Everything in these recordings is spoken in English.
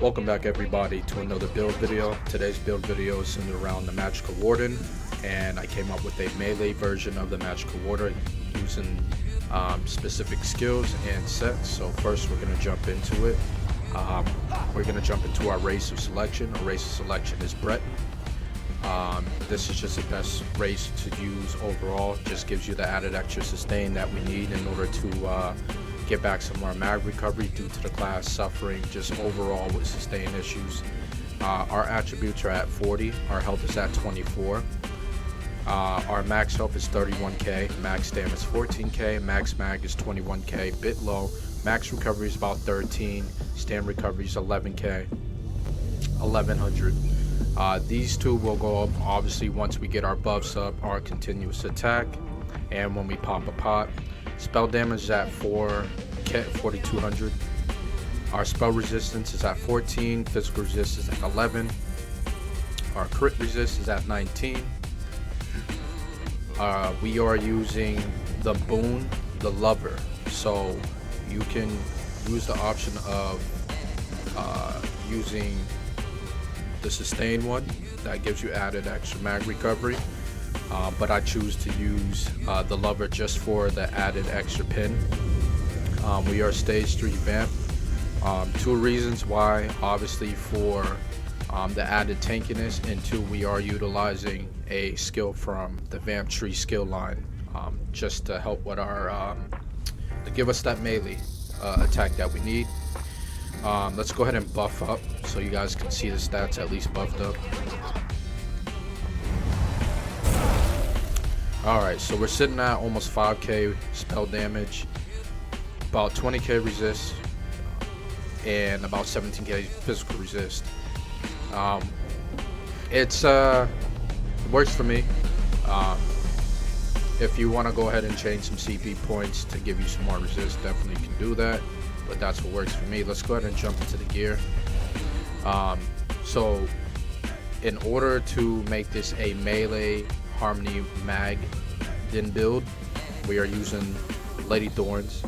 Welcome back everybody to another build video. Today's build video is centered around the Magicka Warden, and I came up with a melee version of the Magicka Warden using specific skills and sets. So first we're going to jump into it. We're going to jump into our race of selection. Our race of selection is Brett. This is just the best race to use overall. Just gives you the added extra sustain that we need in order to get back some of our mag recovery due to the class suffering just overall with sustain issues. Our attributes are at 40, our health is at 24, our max health is 31k, max stamina is 14k, max mag is 21k, bit low, max recovery is about 13, stam recovery is 11k, 1100. These two will go up obviously once we get our buffs up, our continuous attack, and when we pop a pot. Spell damage is at 4200. Our spell resistance is at 14. Physical resistance is at 11. Our crit resist is at 19. We are using the boon, the lover. So you can use the option of using the sustain one that gives you added extra mag recovery. But I choose to use the lover just for the added extra pin. We are stage 3 vamp. Two reasons why: obviously for the added tankiness, and two, we are utilizing a skill from the vamp tree skill line just to help with our to give us that melee attack that we need. Let's go ahead and buff up so you guys can see the stats at least buffed up. Alright, so we're sitting at almost 5k spell damage, about 20k resist, and about 17k physical resist. It works for me. If you want to go ahead and change some CP points to give you some more resist, definitely can do that, but that's what works for me. Let's go ahead and jump into the gear. So in order to make this a melee Harmony mag din build, we are using Lady Thorns.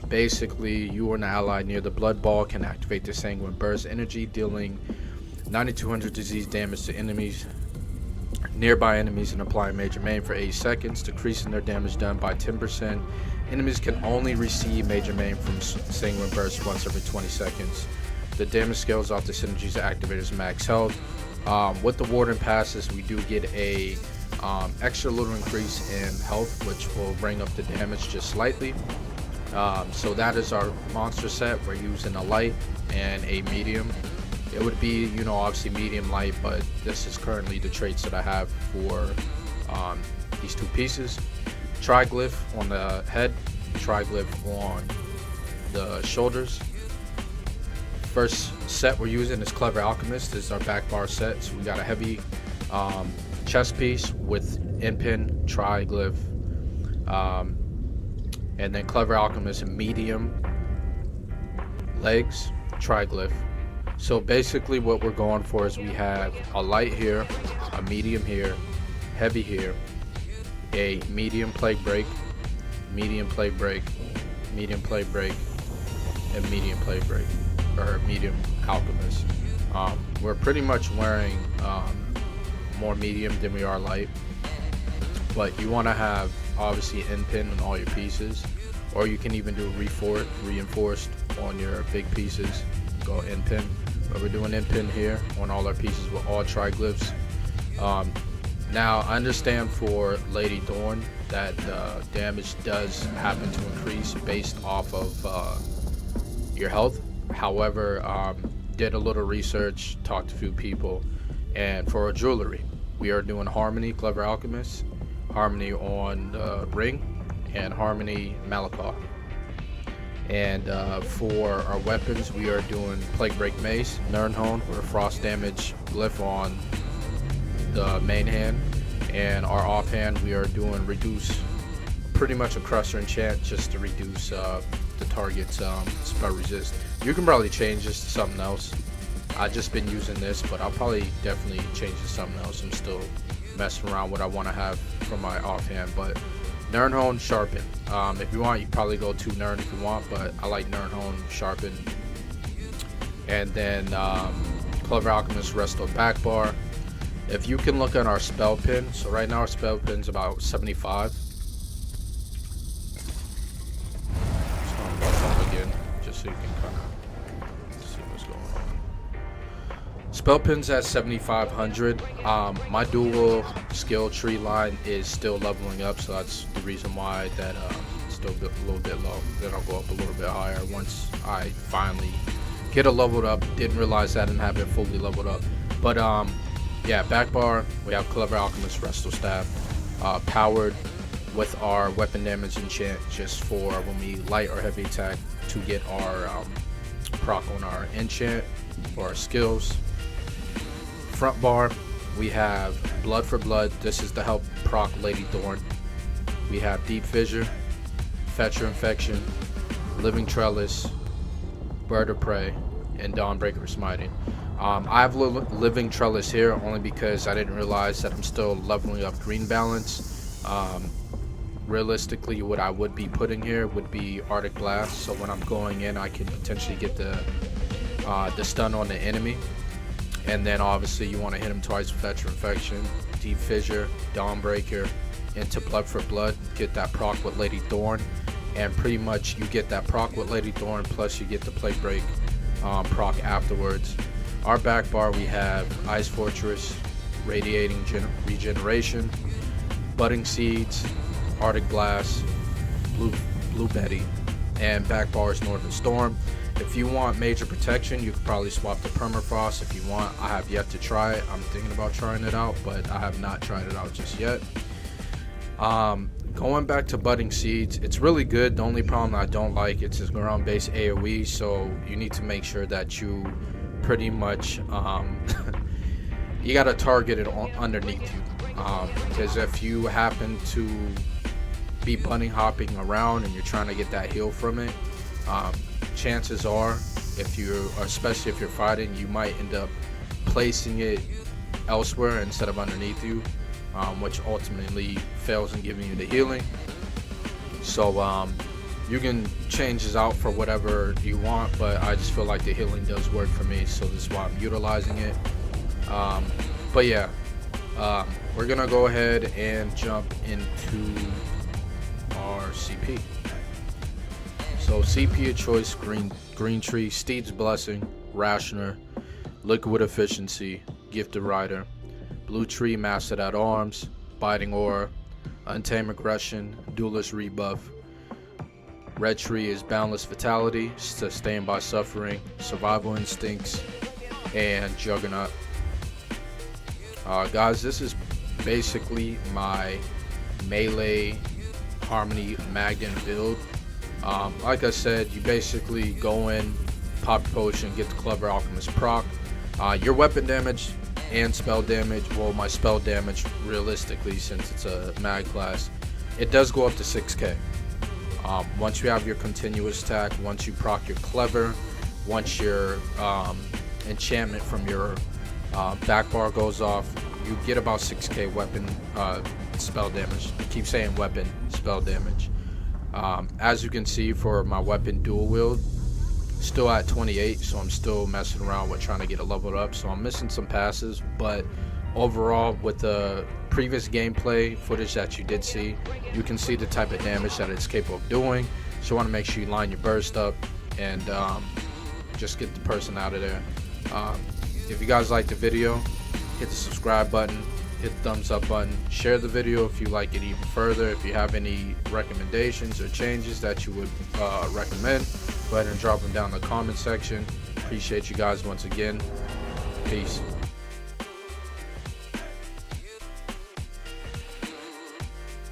Basically, you or an ally near the blood ball can activate the Sanguine Burst energy, dealing 9200 disease damage to enemies, nearby enemies, and applying major maim for 8 seconds, decreasing their damage done by 10%. Enemies can only receive major maim from Sanguine Burst once every 20 seconds. The damage scales off the synergy's activator's max health. With the Warden passes, we do get a extra little increase in health, which will bring up the damage just slightly. So that is our monster set. We're using a light and a medium. It would be, you know, obviously medium light, but this is currently the traits that I have for these two pieces. Triglyph on the head, triglyph on the shoulders. First set we're using is Clever Alchemist. This is our back bar set. So we got a heavy chest piece with in-pin, triglyph, and then Clever Alchemist and medium legs, triglyph. So basically what we're going for is we have a light here, a medium here, heavy here, a medium plague break, medium plague break, medium plague break, and medium plague break, or medium alchemist. We're pretty much wearing more medium than we are light, but you want to have obviously in-pin on all your pieces, or you can even do reinforced on your big pieces, go in-pin, but we're doing in-pin here on all our pieces with all triglyphs. Now I understand for Lady Thorn that damage does happen to increase based off of your health. However, did a little research, talked to a few people, and for our jewelry, we are doing Harmony Clever Alchemist, Harmony on the ring, and Harmony Malachar. And for our weapons, we are doing Plague Break Mace, Nirnhone with a frost damage glyph on the main hand, and our offhand we are doing Reduce, pretty much a Crusher enchant just to reduce the target's spell resist. You can probably change this to something else. I've just been using this, but I'll probably definitely change it to something else. I'm still messing around what I want to have for my offhand, but Nirnhone Sharpen. If you want, you probably go to Nirn if you want, but I like Nirnhone Sharpen. and then Clever Alchemist Resto back bar. If you can look at our spell pin, so right now our spell pin's about 75. Again, just so you can kind of see what's going on. Spell pin's at 7,500. My dual skill tree line is still leveling up, so that's the reason why that still a little bit low. Then I'll go up a little bit higher once I finally get it leveled up. Didn't realize that and have it fully leveled up. But yeah, back bar, we have Clever Alchemist Resto Staff, powered with our weapon damage enchant, just for when we light or heavy attack to get our proc on our enchant or our skills. Front bar, we have Blood for Blood. This is to help proc Lady Thorn. We have Deep Fissure, Fetcher Infection, Living Trellis, Bird of Prey, and Dawnbreaker Smiting. I have Living Trellis here only because I didn't realize that I'm still leveling up Green Balance. Realistically, what I would be putting here would be Arctic Blast, so when I'm going in I can potentially get the stun on the enemy. And then obviously you want to hit him twice with Fetcher Infection, Deep Fissure, Dawnbreaker, into Blood for Blood, get that proc with Lady Thorn, and pretty much you get that proc with Lady Thorn plus you get the Plague Break proc afterwards. Our back bar, we have Ice Fortress, Radiating Regeneration, Budding Seeds, Arctic Blast, Blue Betty, and back bar is Northern Storm. If you want major protection, you could probably swap the Permafrost if you want. I have yet to try it. I'm thinking about trying it out, but I have not tried it out just yet. Going back to Budding Seeds, it's really good. The only problem I don't like, it's a ground based AoE, so you need to make sure that you pretty much you got to target it underneath you, because if you happen to be bunny hopping around and you're trying to get that heal from it, chances are, especially if you're fighting, you might end up placing it elsewhere instead of underneath you, which ultimately fails in giving you the healing. So you can change this out for whatever you want, but I just feel like the healing does work for me, so this is why I'm utilizing it. But yeah, we're gonna go ahead and jump into our CP. So CP of choice: Green Tree, Steed's Blessing, Rationer, Liquid Efficiency, Gifted Rider. Blue Tree, Mastered at Arms, Biting Aura, Untamed Aggression, Duelist Rebuff. Red Tree is Boundless Vitality, Sustained by Suffering, Survival Instincts, and Juggernaut. Guys, this is basically my melee Harmony Magden build. Like I said, you basically go in, pop your potion, get the Clever Alchemist proc. Your weapon damage and spell damage, well, my spell damage, realistically, since it's a mag class, it does go up to 6k. Once you have your continuous attack, once you proc your Clever, once your enchantment from your back bar goes off, you get about 6k weapon spell damage. I keep saying weapon spell damage. As you can see, for my weapon dual wield, still at 28, so I'm still messing around with trying to get it leveled up, so I'm missing some passes. But overall, with the previous gameplay footage that you did see, you can see the type of damage that it's capable of doing. So you want to make sure you line your burst up and just get the person out of there. If you guys like the video, hit the subscribe button, hit the thumbs up button, share the video if you like it even further. If you have any recommendations or changes that you would recommend, go ahead and drop them down in the comment section. Appreciate you guys once again. Peace.